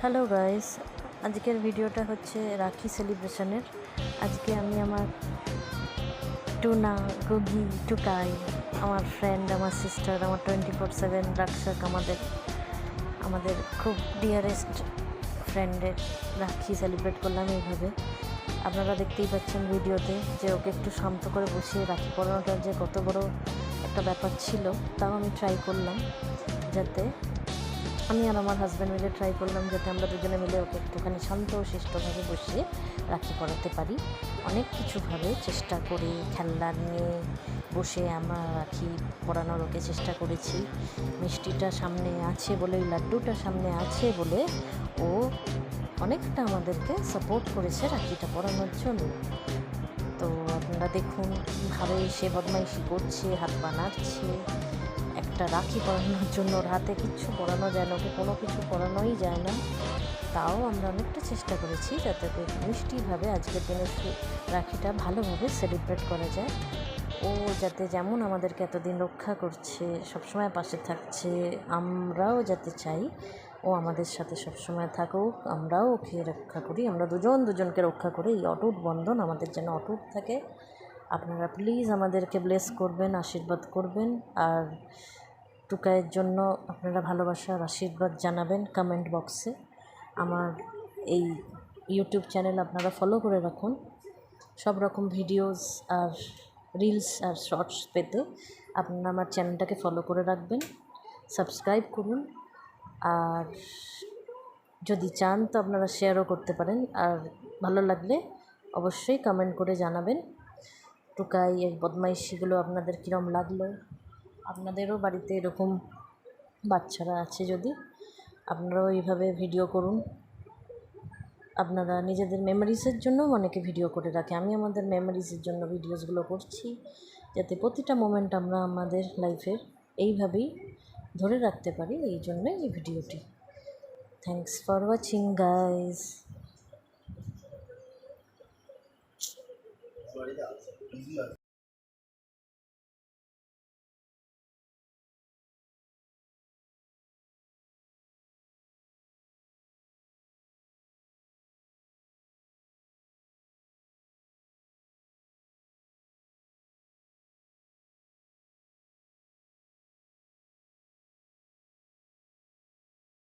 Hello guys, আজকের ভিডিওটা হচ্ছে রাখি সেলিব্রেশনের। আজকে আমি আমার টুনা, গুগি, টুকাই, আমার ফ্রেন্ড, আমার সিস্টার, আমার 24/7 রাক্ষক, আমাদের খুব ডিয়ারেস্ট ফ্রেন্ডের রাখি সেলিব্রেট করলাম এইভাবে। আপনারা দেখতেই পাচ্ছেন ভিডিওতে যে ওকে একটু শান্ত করে বসিয়ে রাখি পরানোটার যে কত বড় একটা ব্যাপার ছিল, তাও আমি ট্রাই করলাম, যাতে আমি আর আমার হাজব্যান্ড মিলে ট্রাই করলাম যাতে আমরা দুজনে মিলে ওকে একটুখানি শান্ত ও শিষ্টভাবে বসিয়ে রাখি পরাতে পারি। অনেক কিছুভাবে চেষ্টা করে খেলনা নিয়ে বসে আমরা রাখি পরানোর ওকে চেষ্টা করেছি। মিষ্টিটা সামনে আছে বলে, লাড্ডুটা সামনে আছে বলে ও অনেকটা আমাদেরকে সাপোর্ট করেছে রাখিটা পরানোর জন্য। তো আপনারা দেখুন কীভাবে সে বদমাইশি করছে, হাত পা নাড়ছে। একটা রাখি পরানোর জন্য ওর হাতে কিচ্ছু পরানো যায় না, ওকে কোনো কিছু পরানোই যায় না। তাও আমরা অনেকটা চেষ্টা করেছি যাতে ওকে মিষ্টিভাবে আজকের দিনে রাখিটা ভালোভাবে সেলিব্রেট করা যায়। ও যাতে যেমন আমাদেরকে এতদিন রক্ষা করছে, সবসময় পাশে থাকছে, আমরাও যাতে চাই ও আমাদের সাথে সবসময় থাকুক, আমরাও ওকে রক্ষা করি, আমরা দুজনকে রক্ষা করি। এই অটুট বন্ধন আমাদের যেন অটুট থাকে। আপনারা প্লিজ আমাদেরকে ব্লেস করবেন, আশীর্বাদ করবেন। আর টুকাইয়ের জন্য আপনারা ভালোবাসার আশীর্বাদ জানাবেন কমেন্ট বক্সে। আমার এই ইউটিউব চ্যানেল আপনারা ফলো করে রাখুন। সব রকম ভিডিওস আর রিলস আর শর্টস পেতে আপনারা আমার চ্যানেলটাকে ফলো করে রাখবেন, সাবস্ক্রাইব করুন। আর যদি চান তো আপনারা শেয়ারও করতে পারেন। আর ভালো লাগলে অবশ্যই কমেন্ট করে জানাবেন টুকাই এই বদমাইশিগুলো আপনাদের কীরম লাগলো। আপনাদেরও বাড়িতে এরকম বাচ্চারা আছে, যদি আপনারাও এইভাবে ভিডিও করুন। আপনারা নিজেদের মেমোরিজের জন্য অনেকে ভিডিও করে রাখে, আমি আমাদের মেমোরিজের জন্য ভিডিওসগুলো করছি, যাতে প্রতিটা মোমেন্ট আমরা আমাদের লাইফের এইভাবেই ধরে রাখতে পারি। এই জন্যই এই ভিডিওটি। Thanks for watching guys.